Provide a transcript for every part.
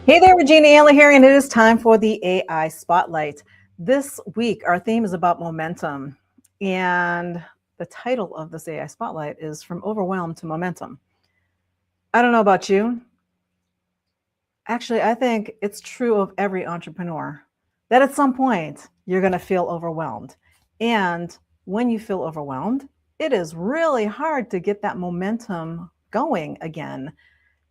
Hey there, Regina Ayla here, and it is time for the AI Spotlight. This week, our theme is about momentum, and the title of this AI Spotlight is From Overwhelm to Momentum. I don't know about you. Actually, I think it's true of every entrepreneur that at some point you're going to feel overwhelmed. And when you feel overwhelmed, it is really hard to get that momentum going again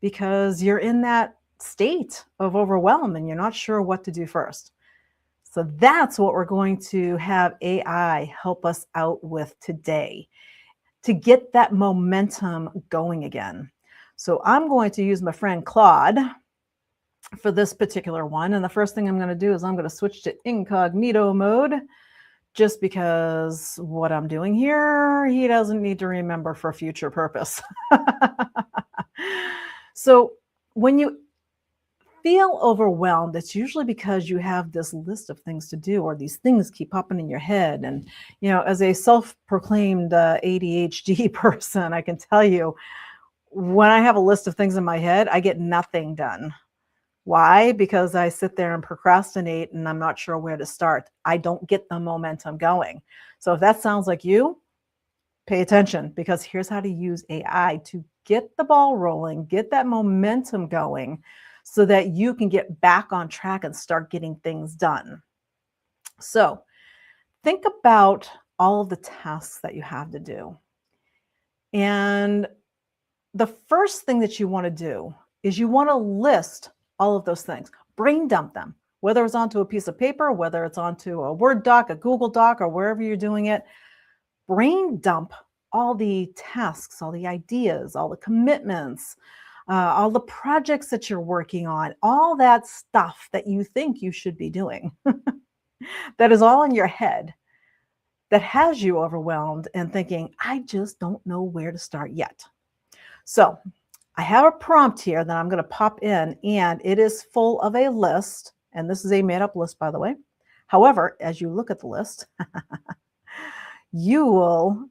because you're in that state of overwhelm and you're not sure what to do first. So that's what we're going to have AI help us out with today to get that momentum going again. So I'm going to use my friend Claude for this particular one. And the first thing I'm going to do is I'm going to switch to incognito mode just because what I'm doing here, he doesn't need to remember for future purpose. So when you feel overwhelmed, it's usually because you have this list of things to do, or these things keep popping in your head. And, as a self-proclaimed ADHD person, I can tell you when I have a list of things in my head, I get nothing done. Why? Because I sit there and procrastinate and I'm not sure where to start. I don't get the momentum going. So if that sounds like you, pay attention, because here's how to use AI to get the ball rolling, get that momentum going so that you can get back on track and start getting things done. So think about all of the tasks that you have to do. And the first thing that you want to do is you want to list all of those things, brain dump them, whether it's onto a piece of paper, whether it's onto a Word doc, a Google doc, or wherever you're doing it. Brain dump all the tasks, all the ideas, all the commitments, all the projects that you're working on, all that stuff that you think you should be doing that is all in your head, that has you overwhelmed and thinking, I just don't know where to start yet. So I have a prompt here that I'm going to pop in, and it is full of a list. And this is a made up list, by the way. However, as you look at the list, you will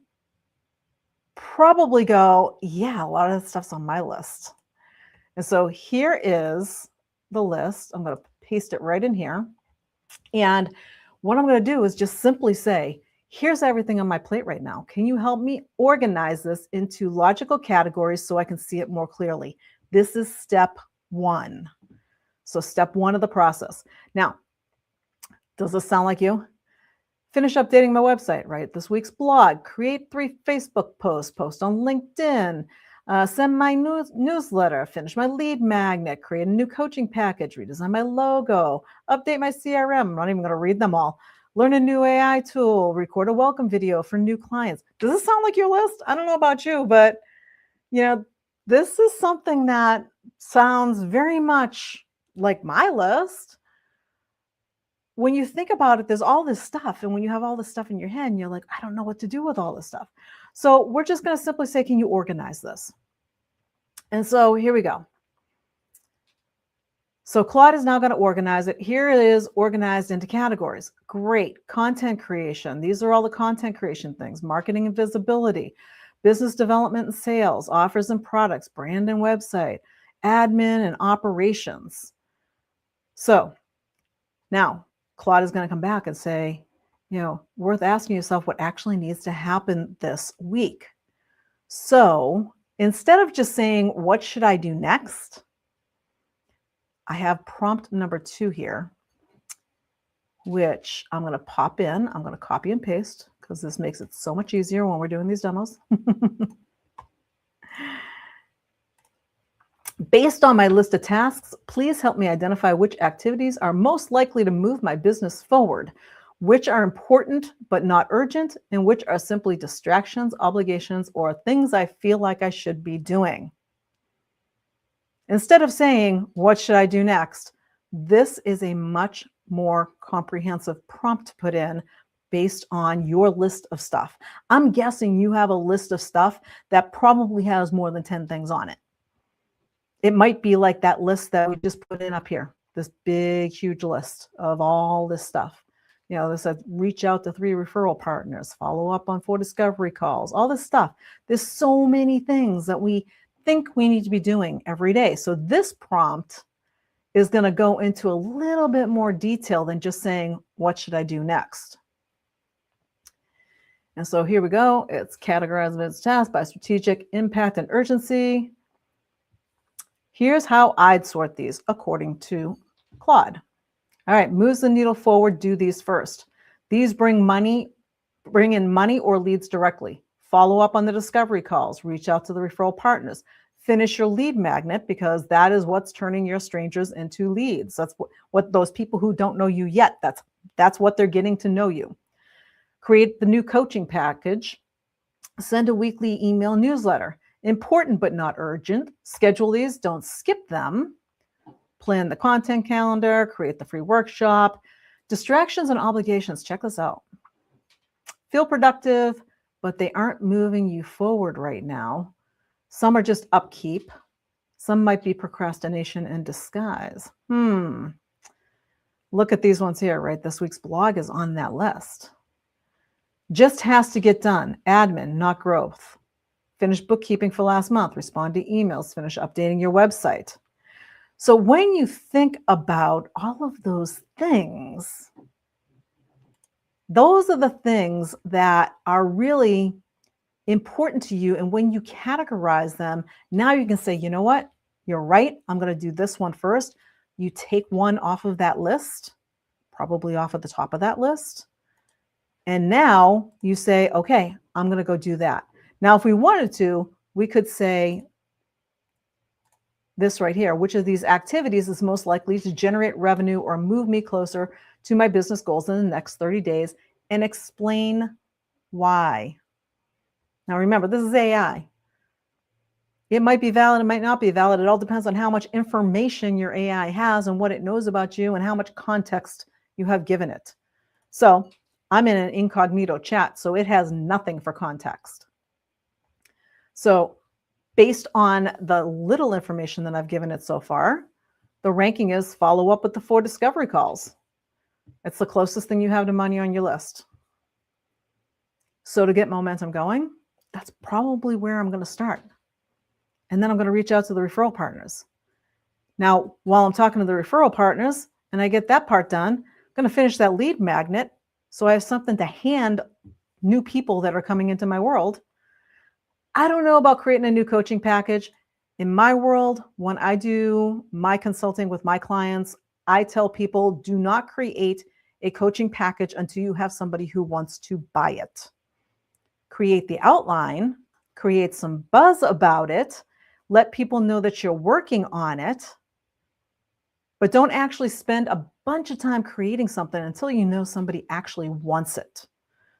probably go, yeah, a lot of that stuff's on my list. And so here is the list. I'm going to paste it right in here. And what I'm going to do is just simply say, here's everything on my plate right now. Can you help me organize this into logical categories so I can see it more clearly? This is step one. So step one of the process. Now, does this sound like you? Finish updating my website, write this week's blog, create 3 Facebook posts, post on LinkedIn, send my newsletter, finish my lead magnet, create a new coaching package, redesign my logo, update my CRM. I'm not even going to read them all. Learn a new AI tool, record a welcome video for new clients. Does this sound like your list? I don't know about you, but this is something that sounds very much like my list. When you think about it, there's all this stuff. And when you have all this stuff in your head and you're like, I don't know what to do with all this stuff. So we're just going to simply say, can you organize this? And so here we go. So Claude is now going to organize it. Here it is organized into categories. Great. Content creation. These are all the content creation things. Marketing and visibility, business development and sales, offers and products, brand and website, admin and operations. So now Claude is going to come back and say, worth asking yourself what actually needs to happen this week. So instead of just saying, what should I do next? I have prompt number 2 here, which I'm going to pop in. I'm going to copy and paste because this makes it so much easier when we're doing these demos. Based on my list of tasks, please help me identify which activities are most likely to move my business forward, which are important but not urgent, and which are simply distractions, obligations, or things I feel like I should be doing. Instead of saying, what should I do next? This is a much more comprehensive prompt to put in based on your list of stuff. I'm guessing you have a list of stuff that probably has more than 10 things on it. It might be like that list that we just put in up here, this big, huge list of all this stuff. This says reach out to 3 referral partners, follow up on 4 discovery calls, all this stuff. There's so many things that we think we need to be doing every day. So this prompt is going to go into a little bit more detail than just saying, what should I do next? And so here we go. It's categorized its tasks by strategic impact and urgency. Here's how I'd sort these according to Claude. All right, moves the needle forward, do these first. These bring in money or leads directly. Follow up on the discovery calls, reach out to the referral partners, finish your lead magnet, because that is what's turning your strangers into leads. That's what those people who don't know you yet, that's what they're getting to know you. Create the new coaching package, send a weekly email newsletter. Important but not urgent. Schedule these, don't skip them. Plan the content calendar, create the free workshop. Distractions and obligations, check this out. Feel productive, but they aren't moving you forward right now. Some are just upkeep. Some might be procrastination in disguise. Look at these ones here, right? This week's blog is on that list. Just has to get done. Admin, not growth. Finish bookkeeping for last month. Respond to emails. Finish updating your website. So when you think about all of those things, those are the things that are really important to you. And when you categorize them, now you can say, you know what? You're right. I'm going to do this one first. You take one off of that list, probably off at the top of that list. And now you say, okay, I'm going to go do that. Now, if we wanted to, we could say this right here, which of these activities is most likely to generate revenue or move me closer to my business goals in the next 30 days, and explain why. Now, remember, this is AI. It might be valid, it might not be valid. It all depends on how much information your AI has and what it knows about you and how much context you have given it. So I'm in an incognito chat, so it has nothing for context. So based on the little information that I've given it so far, the ranking is follow up with the 4 discovery calls. It's the closest thing you have to money on your list. So to get momentum going, that's probably where I'm going to start. And then I'm going to reach out to the referral partners. Now, while I'm talking to the referral partners and I get that part done, I'm going to finish that lead magnet so I have something to hand new people that are coming into my world. I don't know about creating a new coaching package. In my world, when I do my consulting with my clients, I tell people, do not create a coaching package until you have somebody who wants to buy it. Create the outline, create some buzz about it, let people know that you're working on it, but don't actually spend a bunch of time creating something until you know somebody actually wants it.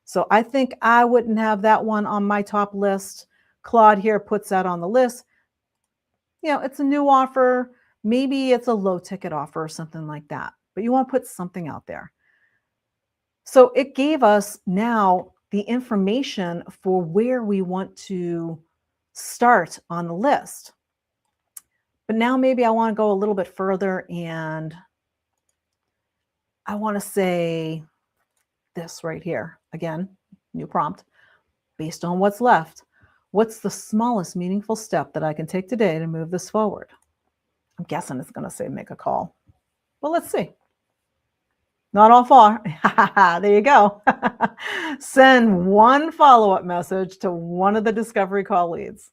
So I think I wouldn't have that one on my top list. Claude here puts that on the list. You know, it's a new offer. Maybe it's a low ticket offer or something like that, but you want to put something out there. So it gave us now the information for where we want to start on the list. But now maybe I want to go a little bit further and I want to say this right here. Again, new prompt. Based on what's left, what's the smallest meaningful step that I can take today to move this forward? I'm guessing it's going to say make a call. Well, let's see. Not all far. There you go. Send one follow-up message to one of the discovery call leads.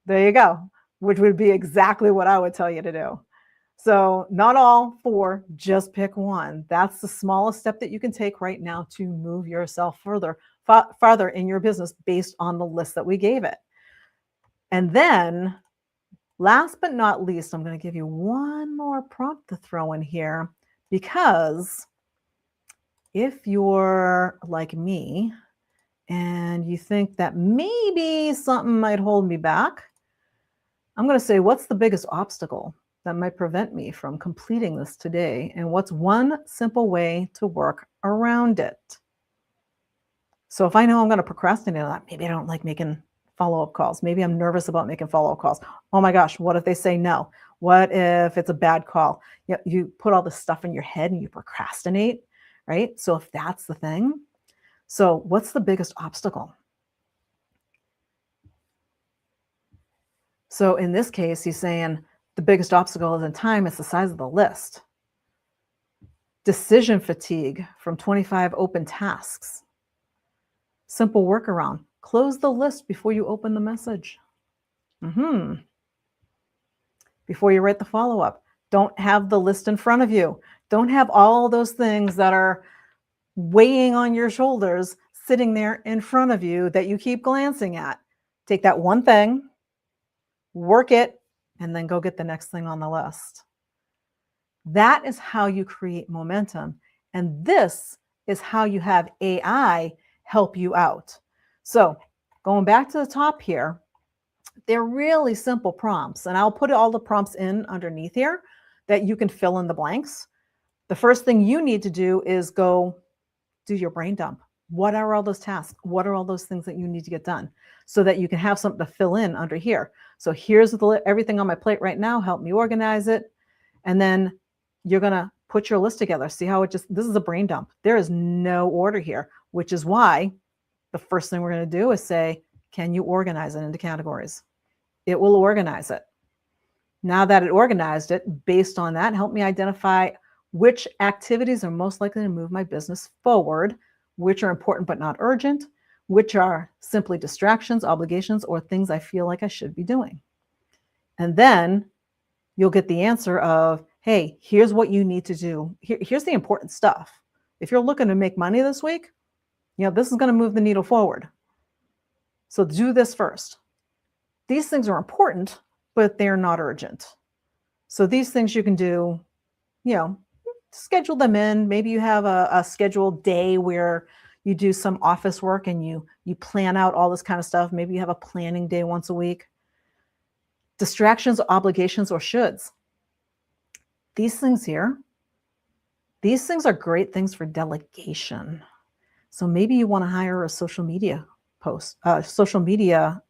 There you go, which would be exactly what I would tell you to do. So not all 4, just pick one. That's the smallest step that you can take right now to move yourself farther in your business based on the list that we gave it. And then last but not least, I'm going to give you one more prompt to throw in here, because if you're like me and you think that maybe something might hold me back, I'm going to say, what's the biggest obstacle that might prevent me from completing this today? And what's one simple way to work around it? So if I know I'm going to procrastinate on that, maybe I don't like making follow-up calls. Maybe I'm nervous about making follow-up calls. Oh my gosh, what if they say no? What if it's a bad call? You put all this stuff in your head and you procrastinate, right? So if that's the thing, so what's the biggest obstacle? So in this case, he's saying The biggest obstacle isn't time, it's the size of the list. Decision fatigue from 25 open tasks. Simple workaround. Close the list before you open the message. Before you write the follow-up. Don't have the list in front of you. Don't have all those things that are weighing on your shoulders sitting there in front of you that you keep glancing at. Take that one thing, work it, and then go get the next thing on the list. That is how you create momentum. And this is how you have AI help you out. So going back to the top here, they're really simple prompts. And I'll put all the prompts in underneath here that you can fill in the blanks. The first thing you need to do is go do your brain dump. What are all those tasks? What are all those things that you need to get done so that you can have something to fill in under here? So here's everything on my plate right now. Help me organize it. And then you're going to put your list together. See how this is a brain dump. There is no order here, which is why the first thing we're going to do is say, can you organize it into categories? It will organize it. Now that it organized it, based on that, help me identify which activities are most likely to move my business forward, which are important but not urgent, which are simply distractions, obligations, or things I feel like I should be doing. And then you'll get the answer of, hey, here's what you need to do. Here's the important stuff. If you're looking to make money this week, this is going to move the needle forward. So do this first. These things are important, but they're not urgent. So these things you can do, schedule them in. Maybe you have a scheduled day where you do some office work and you plan out all this kind of stuff. Maybe you have a planning day once a week. Distractions, obligations, or shoulds. These things here, these things are great things for delegation. So maybe you want to hire a social media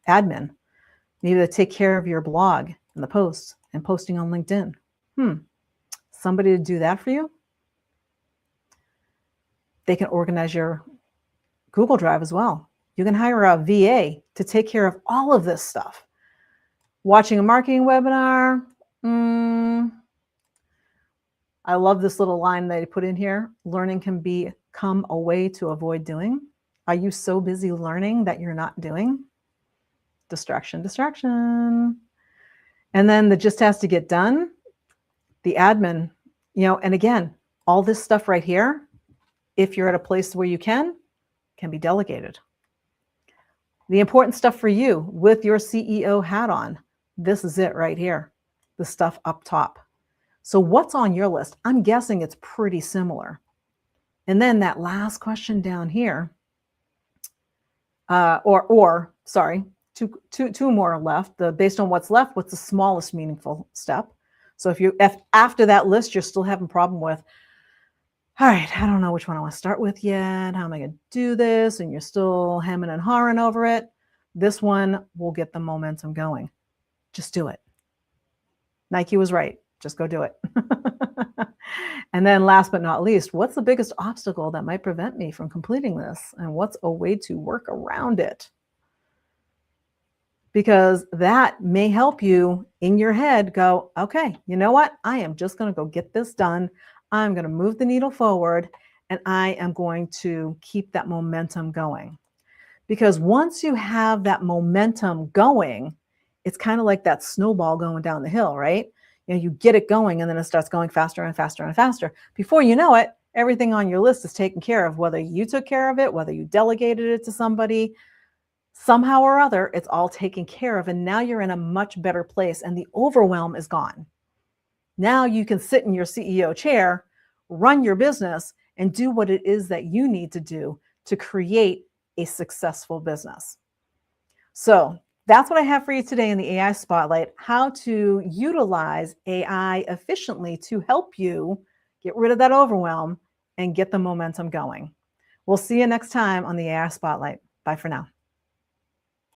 admin, maybe to take care of your blog and the posts and posting on LinkedIn. Somebody to do that for you. They can organize your Google Drive as well. You can hire a VA to take care of all of this stuff. Watching a marketing webinar. I love this little line that I put in here. Learning can become a way to avoid doing. Are you so busy learning that you're not doing? Distraction, distraction. And then the just has to get done. The admin, and again, all this stuff right here, if you're at a place where you can be delegated. The important stuff for you with your CEO hat on, this is it right here, the stuff up top. So what's on your list? I'm guessing it's pretty similar. And then that last question down here, sorry, two more left. Based on what's left, what's the smallest meaningful step? So if after that list, you're still having a problem with, all right, I don't know which one I want to start with yet. How am I going to do this? And you're still hemming and hawing over it. This one will get the momentum going. Just do it. Nike was right. Just go do it. And then last but not least, what's the biggest obstacle that might prevent me from completing this? And what's a way to work around it? Because that may help you in your head go, okay, you know what? I am just going to go get this done. I'm going to move the needle forward and I am going to keep that momentum going. Because once you have that momentum going, it's kind of like that snowball going down the hill, right? You get it going and then it starts going faster and faster and faster. Before you know it, everything on your list is taken care of, whether you took care of it, whether you delegated it to somebody, somehow or other, it's all taken care of. And now you're in a much better place and the overwhelm is gone. Now you can sit in your CEO chair, run your business, and do what it is that you need to do to create a successful business. So that's what I have for you today in the AI Spotlight, how to utilize AI efficiently to help you get rid of that overwhelm and get the momentum going. We'll see you next time on the AI Spotlight. Bye for now.